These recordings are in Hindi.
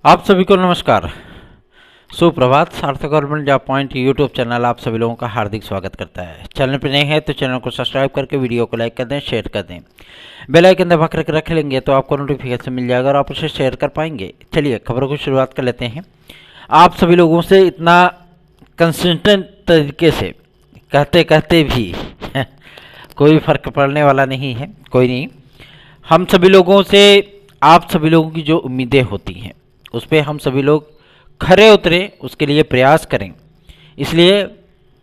आप सभी को नमस्कार, सुप्रभात। सार्थक government job point YouTube channel आप सभी लोगों का हार्दिक स्वागत करता है। चैनल पर नए हैं तो चैनल को सब्सक्राइब करके वीडियो को लाइक कर दें, शेयर कर दें। बेल आइकन दबा कर रख लेंगे तो आपको नोटिफिकेशन मिल जाएगा और आप उसे शेयर कर पाएंगे। चलिए खबरों की शुरुआत कर लेते हैं। आप सभी लोगों से इतना कंसिस्टेंट तरीके से कहते कहते भी कोई फर्क पड़ने वाला नहीं है। कोई नहीं, हम सभी लोगों से आप सभी लोगों की जो उम्मीदें होती हैं उस पर हम सभी लोग खरे उतरें, उसके लिए प्रयास करें। इसलिए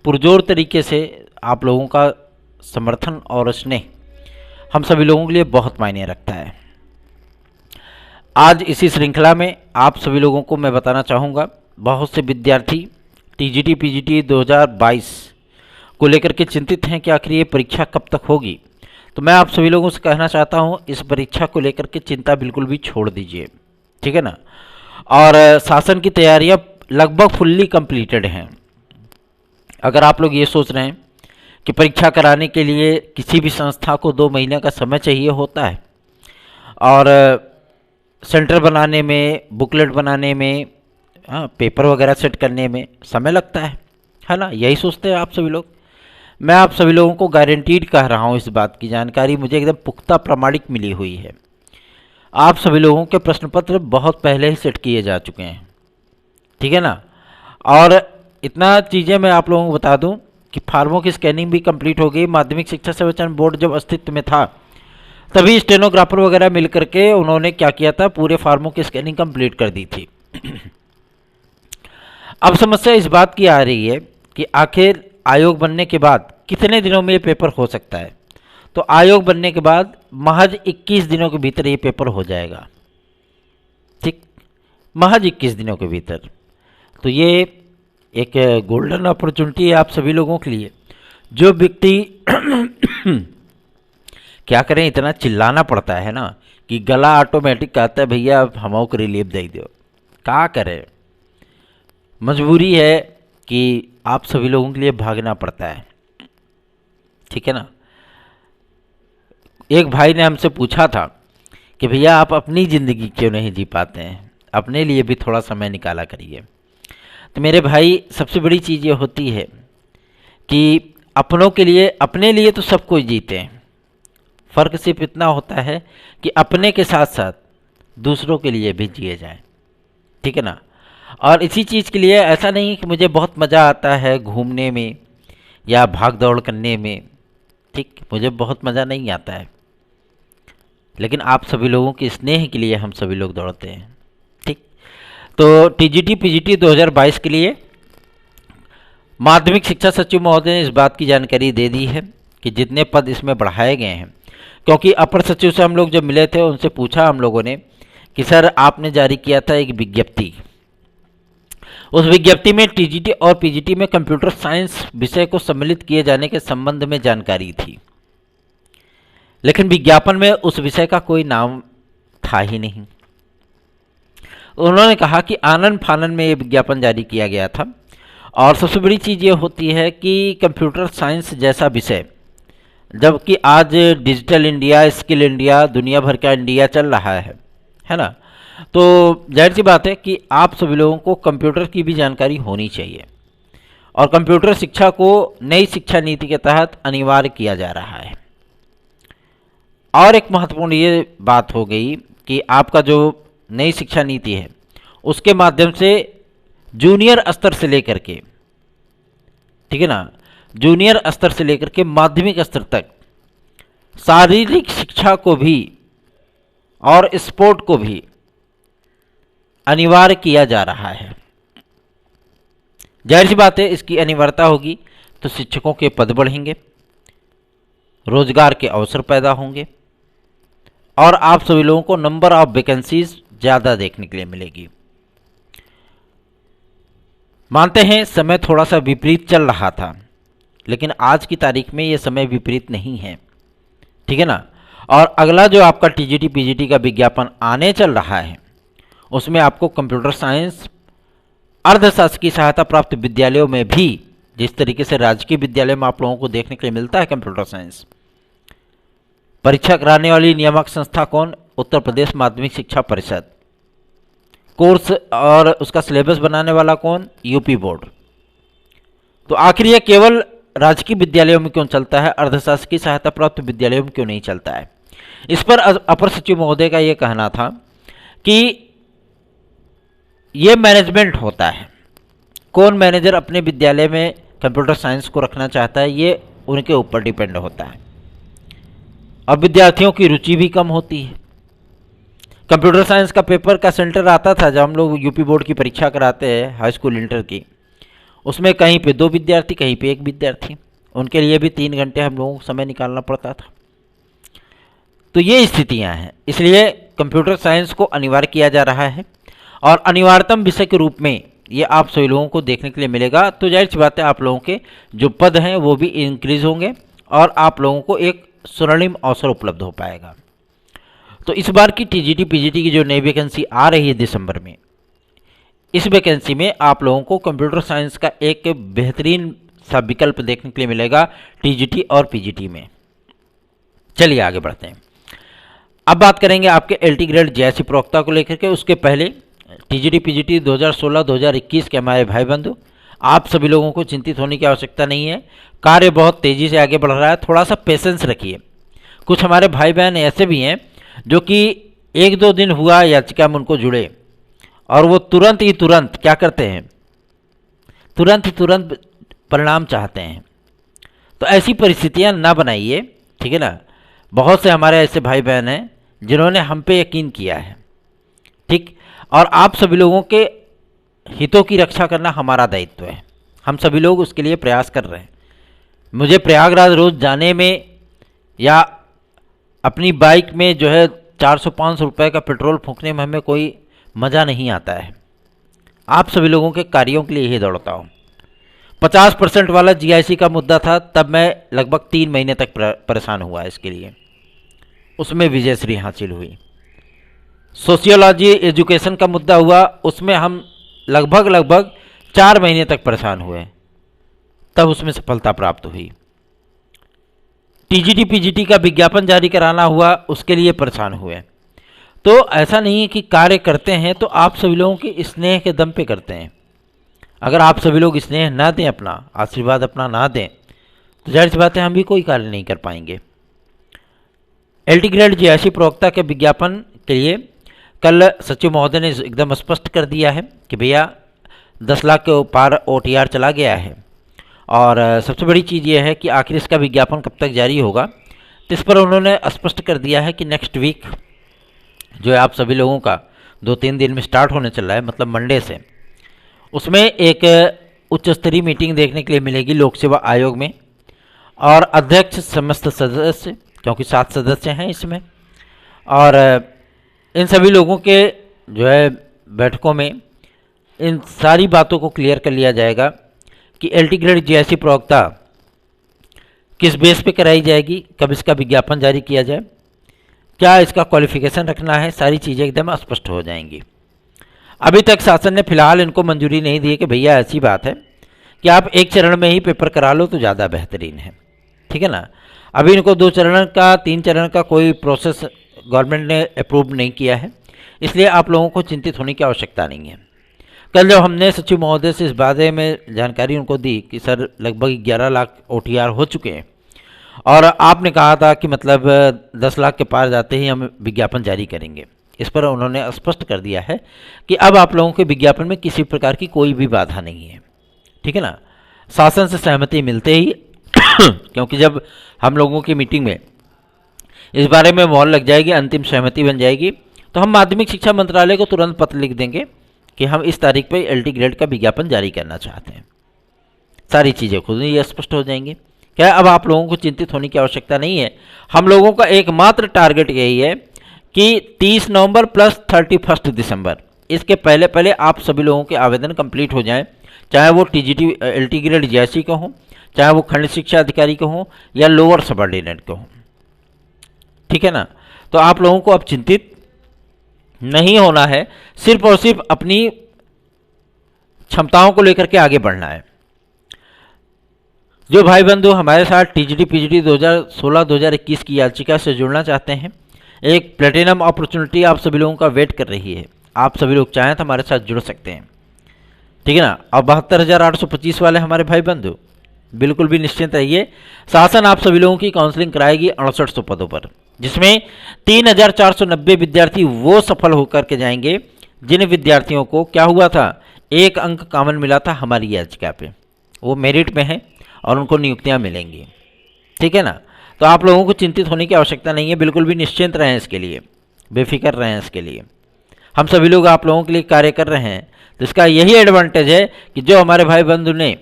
पुरजोर तरीके से आप लोगों का समर्थन और स्नेह हम सभी लोगों के लिए बहुत मायने रखता है। आज इसी श्रृंखला में आप सभी लोगों को मैं बताना चाहूँगा, बहुत से विद्यार्थी टीजीटी पीजीटी 2022 को लेकर के चिंतित हैं कि आखिर ये परीक्षा कब तक होगी। तो मैं आप सभी लोगों से कहना चाहता हूँ, इस परीक्षा को लेकर के चिंता बिल्कुल भी छोड़ दीजिए, ठीक है ना। और शासन की तैयारियां लगभग फुल्ली कंप्लीटेड हैं। अगर आप लोग ये सोच रहे हैं कि परीक्षा कराने के लिए किसी भी संस्था को 2 महीने का समय चाहिए होता है और सेंटर बनाने में, बुकलेट बनाने में, पेपर वगैरह सेट करने में समय लगता है ना, यही सोचते हैं आप सभी लोग। मैं आप सभी लोगों को गारंटीड कह रहा हूँ, इस बात की जानकारी मुझे एकदम पुख्ता प्रामाणिक मिली हुई है। आप सभी लोगों के प्रश्न पत्र बहुत पहले ही सेट किए जा चुके हैं, ठीक है ना। और इतना चीज़ें मैं आप लोगों को बता दूं कि फार्मों की स्कैनिंग भी कंप्लीट हो गई। माध्यमिक शिक्षा संवितरण बोर्ड जब अस्तित्व में था तभी स्टेनोग्राफर वगैरह मिल करके उन्होंने क्या किया था, पूरे फार्मों की स्कैनिंग कंप्लीट कर दी थी। अब समस्या इस बात की आ रही है कि आखिर आयोग बनने के बाद कितने दिनों में ये पेपर हो सकता है। तो आयोग बनने के बाद महज 21 दिनों के भीतर ये पेपर हो जाएगा, ठीक, महज 21 दिनों के भीतर। तो ये एक गोल्डन अपॉर्चुनिटी है आप सभी लोगों के लिए। जो व्यक्ति क्या करें, इतना चिल्लाना पड़ता है ना कि गला ऑटोमेटिक कहता है भैया अब हमों को रिलीफ दे दो। क्या करें, मजबूरी है कि आप सभी लोगों के लिए भागना पड़ता है, ठीक है ना। एक भाई ने हमसे पूछा था कि भैया आप अपनी ज़िंदगी क्यों नहीं जी पाते हैं, अपने लिए भी थोड़ा समय निकाला करिए। तो मेरे भाई, सबसे बड़ी चीज़ ये होती है कि अपनों के लिए, अपने लिए तो सब कोई जीते हैं, फ़र्क सिर्फ इतना होता है कि अपने के साथ साथ दूसरों के लिए भी जिए जाए, ठीक है ना। और इसी चीज़ के लिए ऐसा नहीं कि मुझे बहुत मज़ा आता है घूमने में या भाग दौड़ करने में, ठीक, मुझे बहुत मज़ा नहीं आता है, लेकिन आप सभी लोगों के स्नेह के लिए हम सभी लोग दौड़ते हैं, ठीक। तो टीजीटी पीजीटी 2022 के लिए माध्यमिक शिक्षा सचिव महोदय ने इस बात की जानकारी दे दी है कि जितने पद इसमें बढ़ाए गए हैं, क्योंकि अपर सचिव से हम लोग जब मिले थे उनसे पूछा हम लोगों ने कि सर आपने जारी किया था एक विज्ञप्ति, उस विज्ञप्ति में टीजीटी और पीजीटी में कंप्यूटर साइंस विषय को सम्मिलित किए जाने के संबंध में जानकारी थी, लेकिन विज्ञापन में उस विषय का कोई नाम था ही नहीं। उन्होंने कहा कि आनन फानन में ये विज्ञापन जारी किया गया था। और सबसे बड़ी चीज़ ये होती है कि कंप्यूटर साइंस जैसा विषय, जबकि आज डिजिटल इंडिया, स्किल इंडिया, दुनिया भर का इंडिया चल रहा है ना। तो जाहिर सी बात है कि आप सभी लोगों को कंप्यूटर की भी जानकारी होनी चाहिए और कंप्यूटर शिक्षा को नई शिक्षा नीति के तहत अनिवार्य किया जा रहा है। और एक महत्वपूर्ण ये बात हो गई कि आपका जो नई शिक्षा नीति है उसके माध्यम से जूनियर स्तर से लेकर के, ठीक है ना, जूनियर स्तर से लेकर के माध्यमिक स्तर तक शारीरिक शिक्षा को भी और स्पोर्ट को भी अनिवार्य किया जा रहा है। जाहिर सी बात है, इसकी अनिवार्यता होगी तो शिक्षकों के पद बढ़ेंगे, रोजगार के अवसर पैदा होंगे और आप सभी लोगों को नंबर ऑफ वैकेंसीज ज़्यादा देखने के लिए मिलेगी। मानते हैं समय थोड़ा सा विपरीत चल रहा था, लेकिन आज की तारीख में ये समय विपरीत नहीं है, ठीक है ना। और अगला जो आपका टीजीटी पीजीटी का विज्ञापन आने चल रहा है उसमें आपको कंप्यूटर साइंस अर्धशासकीय सहायता प्राप्त विद्यालयों में भी, जिस तरीके से राजकीय विद्यालय में आप लोगों को देखने के लिए मिलता है कंप्यूटर साइंस, परीक्षा कराने वाली नियामक संस्था कौन? उत्तर प्रदेश माध्यमिक शिक्षा परिषद। कोर्स और उसका सिलेबस बनाने वाला कौन? UP board. तो आखिर यह केवल राजकीय विद्यालयों में क्यों चलता है, अर्धशासकीय सहायता प्राप्त विद्यालयों में क्यों नहीं चलता है? इस पर अपर सचिव महोदय का यह कहना था कि ये मैनेजमेंट होता है, कौन मैनेजर अपने विद्यालय में कंप्यूटर साइंस को रखना चाहता है, ये उनके ऊपर डिपेंड होता है। अब विद्यार्थियों की रुचि भी कम होती है। कंप्यूटर साइंस का पेपर का सेंटर आता था जब हम लोग यूपी बोर्ड की परीक्षा कराते हैं हाई स्कूल इंटर की, उसमें कहीं पे 2 विद्यार्थी, कहीं पे 1 विद्यार्थी, उनके लिए भी 3 घंटे हम लोगों को समय निकालना पड़ता था। तो ये स्थितियां हैं, इसलिए कंप्यूटर साइंस को अनिवार्य किया जा रहा है और अनिवार्यतम विषय के रूप में ये आप सभी लोगों को देखने के लिए मिलेगा। तो जाहिर सी बात है आप लोगों के जो पद हैं वो भी इंक्रीज होंगे और आप लोगों को एक स्वर्णिम अवसर उपलब्ध हो पाएगा। तो इस बार की टीजीटी पीजीटी की जो नई वैकेंसी आ रही है दिसंबर में, इस वैकेंसी में आप लोगों को कंप्यूटर साइंस का एक बेहतरीन सा विकल्प देखने के लिए मिलेगा टीजीटी और पीजीटी में। चलिए आगे बढ़ते हैं। अब बात करेंगे आपके एलटी ग्रेड जेएससी प्रवक्ता को लेकर के। उसके पहले टीजीटी पीजीटी 2016-2021 के हमारे भाई बंधु, आप सभी लोगों को चिंतित होने की आवश्यकता नहीं है। कार्य बहुत तेज़ी से आगे बढ़ रहा है, थोड़ा सा पेशेंस रखिए। कुछ हमारे भाई बहन ऐसे भी हैं जो कि 1-2 दिन हुआ याचिका में उनको जुड़े और वो तुरंत ही तुरंत क्या करते हैं, तुरंत ही तुरंत परिणाम चाहते हैं। तो ऐसी परिस्थितियां ना बनाइए, ठीक है ना। बहुत से हमारे ऐसे भाई बहन हैं जिन्होंने हम पे यकीन किया है, ठीक। और आप सभी लोगों के हितों की रक्षा करना हमारा दायित्व है, हम सभी लोग उसके लिए प्रयास कर रहे हैं। मुझे प्रयागराज रोज जाने में या अपनी बाइक में जो है 400-500 रुपये का पेट्रोल फूंकने में हमें कोई मज़ा नहीं आता है। आप सभी लोगों के कार्यों के लिए ही दौड़ता हूँ। 50% वाला जीआईसी का मुद्दा था, तब मैं लगभग 3 महीने तक परेशान हुआ इसके लिए, उसमें विजयश्री हासिल हुई। सोशियोलॉजी एजुकेशन का मुद्दा हुआ, उसमें हम लगभग 4 महीने तक परेशान हुए, तब उसमें सफलता प्राप्त हुई। टीजीटी पीजीटी का विज्ञापन जारी कराना हुआ, उसके लिए परेशान हुए। तो ऐसा नहीं है कि कार्य करते हैं तो आप सभी लोगों के स्नेह के दम पे करते हैं। अगर आप सभी लोग स्नेह ना दें, अपना आशीर्वाद अपना ना दें, तो जाहिर सी बात है हम भी कोई कार्य नहीं कर पाएंगे। एलटी ग्रेड जेएससी प्रवक्ता के विज्ञापन के लिए कल सचिव महोदय ने एकदम स्पष्ट कर दिया है कि भैया 10 लाख के पार ओटीआर चला गया है। और सबसे बड़ी चीज़ ये है कि आखिर इसका विज्ञापन कब तक जारी होगा, तो इस पर उन्होंने स्पष्ट कर दिया है कि नेक्स्ट वीक जो है आप सभी लोगों का 2-3 दिन में स्टार्ट होने चल रहा है, मतलब मंडे से, उसमें एक उच्च स्तरीय मीटिंग देखने के लिए मिलेगी लोक सेवा आयोग में। और अध्यक्ष समस्त सदस्य, क्योंकि 7 सदस्य हैं इसमें, और इन सभी लोगों के जो है बैठकों में इन सारी बातों को क्लियर कर लिया जाएगा कि एलटी ग्रेड जेएससी प्रवक्ता किस बेस पे कराई जाएगी, कब इसका विज्ञापन जारी किया जाए, क्या इसका क्वालिफिकेशन रखना है, सारी चीज़ें एकदम स्पष्ट हो जाएंगी। अभी तक शासन ने फिलहाल इनको मंजूरी नहीं दी है कि भैया ऐसी बात है कि आप 1 चरण में ही पेपर करा लो तो ज़्यादा बेहतरीन है, ठीक है ना। अभी इनको 2 चरण का 3 चरण का कोई प्रोसेस गवर्नमेंट ने अप्रूव नहीं किया है, इसलिए आप लोगों को चिंतित होने की आवश्यकता नहीं है। कल जब हमने सचिव महोदय से इस बारे में जानकारी उनको दी कि सर लगभग 11 लाख ओटीआर हो चुके हैं और आपने कहा था कि मतलब 10 लाख के पार जाते ही हम विज्ञापन जारी करेंगे, इस पर उन्होंने स्पष्ट कर दिया है कि अब आप लोगों के विज्ञापन में किसी प्रकार की कोई भी बाधा नहीं है, ठीक है ना। शासन से सहमति मिलते ही क्योंकि जब हम लोगों की मीटिंग में इस बारे में मोहर लग जाएगी, अंतिम सहमति बन जाएगी, तो हम माध्यमिक शिक्षा मंत्रालय को तुरंत पत्र लिख देंगे कि हम इस तारीख पे एलटी ग्रेड का विज्ञापन जारी करना चाहते हैं। सारी चीज़ें खुद ही स्पष्ट हो जाएंगी। क्या अब आप लोगों को चिंतित होने की आवश्यकता नहीं है। हम लोगों का एकमात्र टारगेट यही है कि 30 नवंबर प्लस 31 दिसंबर, इसके पहले पहले आप सभी लोगों के आवेदन कंप्लीट हो जाएं, चाहे वो टीजीटी एलटी ग्रेड जेएससी को हो, चाहे वो खंड शिक्षा अधिकारी को हो या लोअर सबऑर्डिनेट को हो, ठीक है ना। तो आप लोगों को अब चिंतित नहीं होना है, सिर्फ और सिर्फ अपनी क्षमताओं को लेकर के आगे बढ़ना है। जो भाई बंधु हमारे साथ टीजीटी पीजीटी 2016-2021 की याचिका से जुड़ना चाहते हैं, एक प्लेटिनम अपॉर्चुनिटी आप सभी लोगों का वेट कर रही है। आप सभी लोग चाहें तो हमारे साथ जुड़ सकते हैं, ठीक है ना। और 72,825 वाले हमारे भाई बंधु बिल्कुल भी निश्चिंत रहिए, शासन आप सभी लोगों की काउंसलिंग कराएगी 6800 पदों पर, जिसमें 3,490 विद्यार्थी वो सफल होकर के जाएंगे जिन विद्यार्थियों को क्या हुआ था, एक अंक कॉमन मिला था हमारी याचिका पे, वो मेरिट में है और उनको नियुक्तियां मिलेंगी, ठीक है ना। तो आप लोगों को चिंतित होने की आवश्यकता नहीं है, बिल्कुल भी निश्चिंत रहें, इसके लिए बेफिक्र रहें। इसके लिए हम सभी लोग आप लोगों के लिए कार्य कर रहे हैं। तो इसका यही एडवांटेज है कि जो हमारे भाई बंधु ने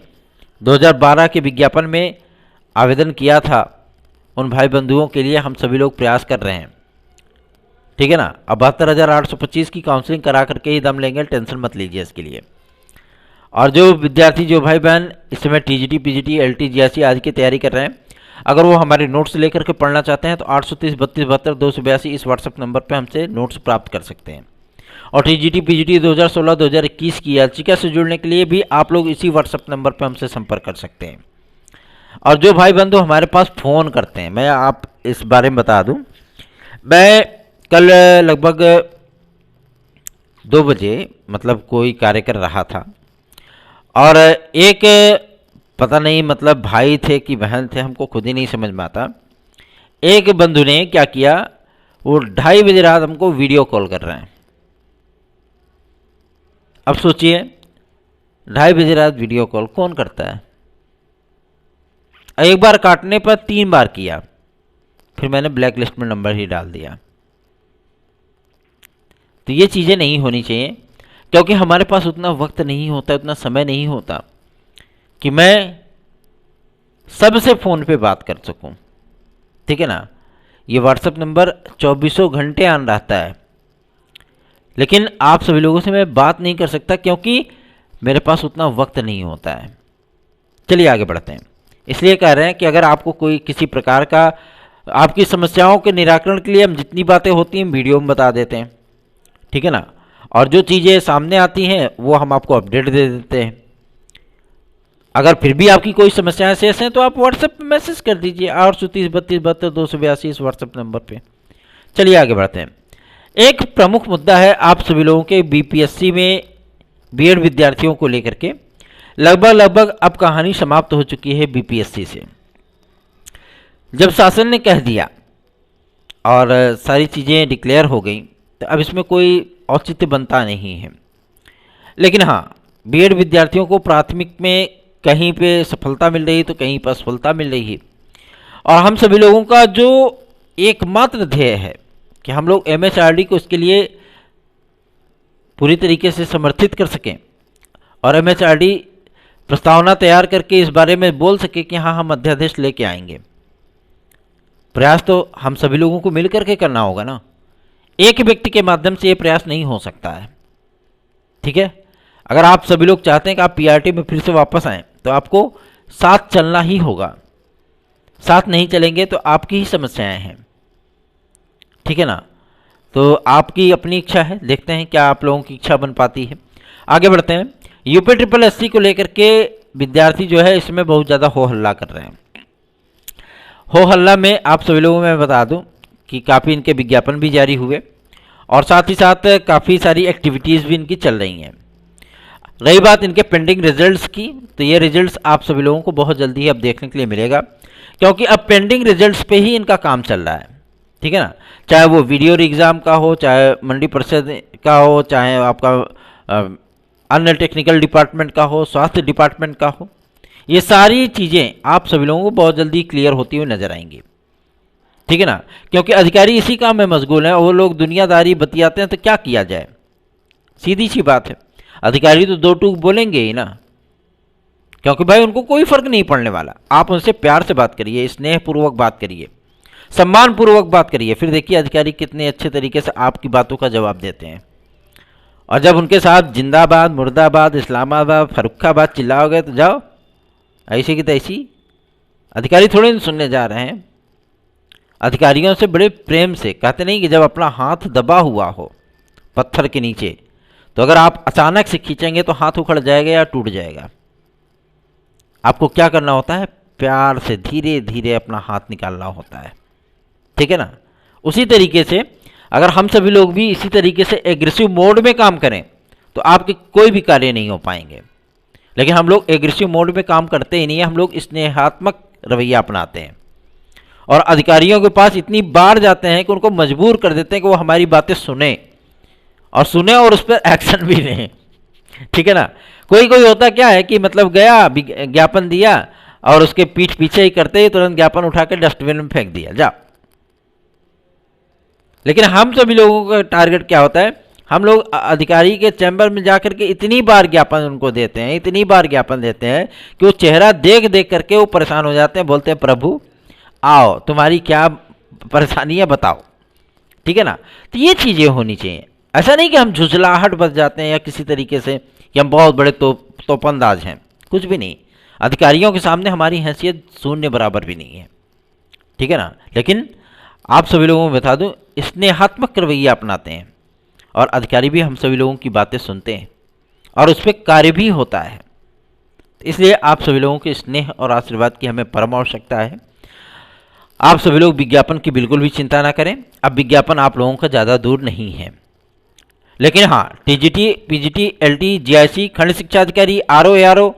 2012 के विज्ञापन में आवेदन किया था, उन भाई बंधुओं के लिए हम सभी लोग प्रयास कर रहे हैं, ठीक है ना। अब 72,825 की काउंसलिंग करा करके ही दम लेंगे, टेंशन मत लीजिए इसके लिए। और जो विद्यार्थी, जो भाई बहन इस समय टीजीटी, पीजीटी, एलटी, जीआरसी आदि की तैयारी कर रहे हैं, अगर वो हमारे नोट्स लेकर के पढ़ना चाहते हैं तो 830 32 72 282 इस व्हाट्सएप नंबर पर हमसे नोट्स प्राप्त कर सकते हैं। और टीजीटी, पीजीटी 2016 2021 की याचिका से जुड़ने के लिए भी आप लोग इसी व्हाट्सएप नंबर पर हमसे संपर्क कर सकते हैं। और जो भाई बंधु हमारे पास फ़ोन करते हैं, मैं आप इस बारे में बता दूं, मैं कल लगभग 2 बजे मतलब कोई कार्य कर रहा था और एक पता नहीं मतलब भाई थे कि बहन थे, हमको खुद ही नहीं समझ में आता, एक बंधु ने क्या किया, वो 2:30 बजे रात हमको वीडियो कॉल कर रहे हैं। अब सोचिए 2:30 बजे रात वीडियो कॉल कौन करता है। एक बार काटने पर 3 बार किया, फिर मैंने ब्लैक लिस्ट में नंबर ही डाल दिया। तो ये चीज़ें नहीं होनी चाहिए, क्योंकि हमारे पास उतना वक्त नहीं होता, उतना समय नहीं होता कि मैं सबसे फ़ोन पे बात कर सकूं, ठीक है ना। ये व्हाट्सएप नंबर 24 घंटे ऑन रहता है, लेकिन आप सभी लोगों से मैं बात नहीं कर सकता क्योंकि मेरे पास उतना वक्त नहीं होता है। चलिए आगे बढ़ते हैं। इसलिए कह रहे हैं कि अगर आपको कोई किसी प्रकार का, आपकी समस्याओं के निराकरण के लिए हम जितनी बातें होती हैं वीडियो में बता देते हैं, ठीक है ना। और जो चीज़ें सामने आती हैं वो हम आपको अपडेट दे देते हैं। अगर फिर भी आपकी कोई समस्याएं शेष हैं तो आप व्हाट्सएप पे मैसेज कर दीजिए 830 32 72 282 इस व्हाट्सएप नंबर पे। चलिए आगे बढ़ते हैं। एक प्रमुख मुद्दा है आप सभी लोगों के बीपीएससी में बीएड विद्यार्थियों को लेकर के, लगभग अब कहानी समाप्त हो चुकी है बीपीएससी से। जब शासन ने कह दिया और सारी चीज़ें डिक्लेयर हो गई तो अब इसमें कोई औचित्य बनता नहीं है। लेकिन हाँ, बीएड विद्यार्थियों को प्राथमिक में कहीं पे सफलता मिल रही तो कहीं पर असफलता मिल रही है। और हम सभी लोगों का जो एकमात्र ध्येय है कि हम लोग एमएचआरडी को इसके लिए पूरी तरीके से समर्थित कर सकें और एमएचआरडी प्रस्तावना तैयार करके इस बारे में बोल सके कि हाँ, हम अध्यादेश लेके आएंगे। प्रयास तो हम सभी लोगों को मिल करके करना होगा ना, एक व्यक्ति के माध्यम से ये प्रयास नहीं हो सकता है, ठीक है। अगर आप सभी लोग चाहते हैं कि आप पीआरटी में फिर से वापस आएँ तो आपको साथ चलना ही होगा। साथ नहीं चलेंगे तो आपकी ही समस्याएं हैं, ठीक है ना। तो आपकी अपनी इच्छा है, देखते हैं क्या आप लोगों की इच्छा बन पाती है। आगे बढ़ते हैं। यूपी ट्रिपल एससी को लेकर के विद्यार्थी जो है इसमें बहुत ज़्यादा हो हल्ला कर रहे हैं। हो हल्ला में आप सभी लोगों में बता दूं कि काफ़ी इनके विज्ञापन भी जारी हुए और साथ ही साथ काफ़ी सारी एक्टिविटीज़ भी इनकी चल रही हैं। रही बात इनके पेंडिंग रिजल्ट्स की, तो ये रिजल्ट्स आप सभी लोगों को बहुत जल्दी ही अब देखने के लिए मिलेगा, क्योंकि अब पेंडिंग रिजल्ट्स पे ही इनका काम चल रहा है, ठीक है ना। चाहे वो वीडियो एग्ज़ाम का हो, चाहे मंडी परिषद का हो, चाहे आपका अन्य टेक्निकल डिपार्टमेंट का हो, स्वास्थ्य डिपार्टमेंट का हो, ये सारी चीज़ें आप सभी लोगों को बहुत जल्दी क्लियर होती हुई नजर आएंगी, ठीक है ना। क्योंकि अधिकारी इसी काम में मशगूल हैं और वो लोग दुनियादारी बतियाते हैं, तो क्या किया जाए, सीधी सी बात है। अधिकारी तो दो टूक बोलेंगे ही ना, क्योंकि भाई उनको कोई फर्क नहीं पड़ने वाला। आप उनसे प्यार से बात करिए, स्नेहपूर्वक बात करिए, सम्मानपूर्वक बात करिए, फिर देखिए अधिकारी कितने अच्छे तरीके से आपकी बातों का जवाब देते हैं। और जब उनके साथ जिंदाबाद, मुर्दाबाद, इस्लामाबाद, फर्रुखाबाद चिल्लाओगे तो जाओ ऐसी की तैसी। अधिकारी थोड़े सुनने जा रहे हैं। अधिकारियों से बड़े प्रेम से कहते नहीं कि जब अपना हाथ दबा हुआ हो पत्थर के नीचे, तो अगर आप अचानक से खींचेंगे तो हाथ उखड़ जाएगा या टूट जाएगा। आपको क्या करना होता है, प्यार से धीरे धीरे अपना हाथ निकालना होता है, ठीक है ना। उसी तरीके से अगर हम सभी लोग भी इसी तरीके से एग्रेसिव मोड में काम करें तो आपके कोई भी कार्य नहीं हो पाएंगे। लेकिन हम लोग एग्रेसिव मोड में काम करते ही नहीं है, हम लोग स्नेहात्मक रवैया अपनाते हैं और अधिकारियों के पास इतनी बार जाते हैं कि उनको मजबूर कर देते हैं कि वो हमारी बातें सुने और उस पर एक्शन भी लें। ठीक है ना। कोई कोई होता क्या है कि मतलब गया ज्ञापन दिया और उसके पीठ पीछे ही करते ही तुरंत ज्ञापन उठा कर डस्टबिन में फेंक दिया, जा। लेकिन हम सभी लोगों का टारगेट क्या होता है, हम लोग अधिकारी के चैम्बर में जाकर के इतनी बार ज्ञापन उनको देते हैं, इतनी बार ज्ञापन देते हैं कि वो चेहरा देख देख करके वो परेशान हो जाते हैं, बोलते हैं प्रभु आओ तुम्हारी क्या परेशानी है बताओ। ठीक है ना। तो ये चीज़ें होनी चाहिए। ऐसा नहीं कि हम झुझलाहट बच जाते हैं या किसी तरीके से कि हम बहुत बड़े तोपंदाज हैं, कुछ भी नहीं। अधिकारियों के सामने हमारी हैसियत शून्य बराबर भी नहीं है। ठीक है ना। लेकिन आप सभी लोगों को बता दूं, स्नेहात्मक रवैया अपनाते हैं और अधिकारी भी हम सभी लोगों की बातें सुनते हैं और उस पर कार्य भी होता है। इसलिए आप सभी लोगों के स्नेह और आशीर्वाद की हमें परम आवश्यकता है। आप सभी लोग विज्ञापन की बिल्कुल भी चिंता ना करें। अब विज्ञापन आप लोगों का ज़्यादा दूर नहीं है। लेकिन हाँ, टीजीटी, पीजीटी, एलटी, जीआईसी, खंड शिक्षा अधिकारी, आरओ, एआरओ,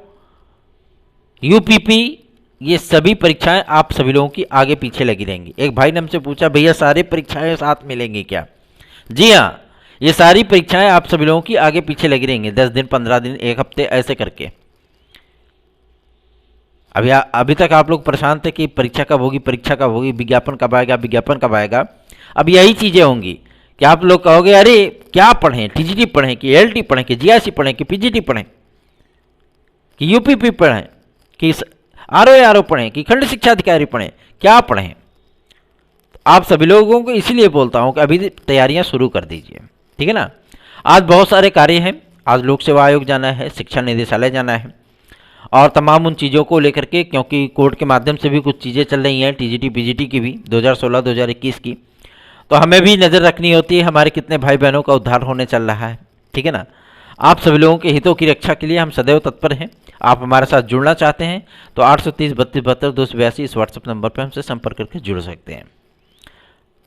यूपीपी, ये सभी परीक्षाएं आप सभी लोगों की आगे पीछे लगी रहेंगी। एक भाई ने हमसे पूछा भैया सारे परीक्षाएं साथ मिलेंगी क्या? जी हाँ, ये सारी परीक्षाएं आप सभी लोगों की आगे पीछे लगी रहेंगी, 10 दिन, 15 दिन, एक हफ्ते ऐसे करके। अभी तक आप लोग परेशान थे कि परीक्षा कब होगी, परीक्षा कब होगी, विज्ञापन कब आएगा, विज्ञापन कब आएगा। अब यही चीज़ें होंगी कि आप लोग कहोगे अरे क्या पढ़ें, टीजीटी पढ़ें कि एलटी पढ़ें कि जीआईसी पढ़ें कि पीजीटी पढ़ें कि यूपीपी पढ़ें कि आरओ पढ़ें कि खंड शिक्षा अधिकारी पढ़ें, क्या पढ़ें। आप सभी लोगों को इसीलिए बोलता हूं कि अभी तैयारियां शुरू कर दीजिए। ठीक है ना। आज बहुत सारे कार्य हैं। आज लोक सेवा आयोग जाना है, शिक्षा निदेशालय जाना है और तमाम उन चीज़ों को लेकर के, क्योंकि कोर्ट के माध्यम से भी कुछ चीज़ें चल रही हैं, टीजीटी पीजीटी की भी 2016-2021 की, तो हमें भी नज़र रखनी होती है हमारे कितने भाई बहनों का उद्धार होने चल रहा है। ठीक है ना। आप सभी लोगों के हितों की रक्षा के लिए हम सदैव तत्पर हैं। आप हमारे साथ जुड़ना चाहते हैं तो 830 32 72 282 इस व्हाट्सएप नंबर पर हमसे संपर्क करके जुड़ सकते हैं।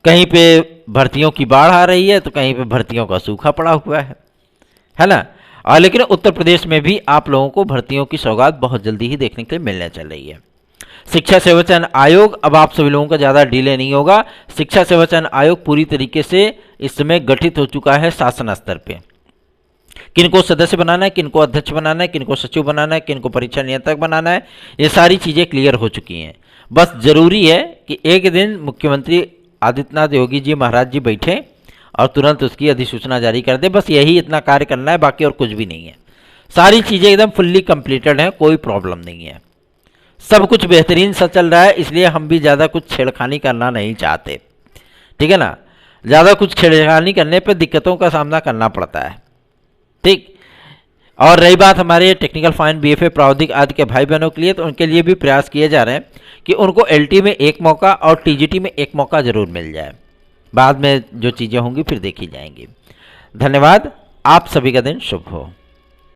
कहीं पे भर्तियों की बाढ़ आ रही है तो कहीं पे भर्तियों का सूखा पड़ा हुआ है ना। और लेकिन उत्तर प्रदेश में भी आप लोगों को भर्तियों की सौगात बहुत जल्दी ही देखने के लिए मिलने चल रही है। शिक्षा सेवा चयन आयोग, अब आप सभी लोगों का ज़्यादा डिले नहीं होगा। शिक्षा सेवा चयन आयोग पूरी तरीके से इस समय गठित हो चुका है शासन स्तर पे। किनको सदस्य बनाना है, किनको अध्यक्ष बनाना है, किनको सचिव बनाना है, किनको परीक्षा नियंत्रक बनाना है, ये सारी चीज़ें क्लियर हो चुकी हैं। बस जरूरी है कि एक दिन मुख्यमंत्री आदित्यनाथ योगी जी महाराज जी बैठे और तुरंत उसकी अधिसूचना जारी कर दे। बस यही इतना कार्य करना है, बाकी और कुछ भी नहीं है। सारी चीज़ें एकदम फुल्ली कंप्लीटेड हैं, कोई प्रॉब्लम नहीं है, सब कुछ बेहतरीन सा चल रहा है। इसलिए हम भी ज़्यादा कुछ छेड़खानी करना नहीं चाहते। ठीक है ना। ज़्यादा कुछ छेड़खानी करने पर दिक्कतों का सामना करना पड़ता है। ठीक। और रही बात हमारे टेक्निकल फाइन, बीएफए, प्रावधिक आदि के भाई बहनों के लिए, तो उनके लिए भी प्रयास किए जा रहे हैं कि उनको एलटी में एक मौका और टीजीटी में एक मौका जरूर मिल जाए। बाद में जो चीज़ें होंगी फिर देखी जाएंगी। धन्यवाद। आप सभी का दिन शुभ हो।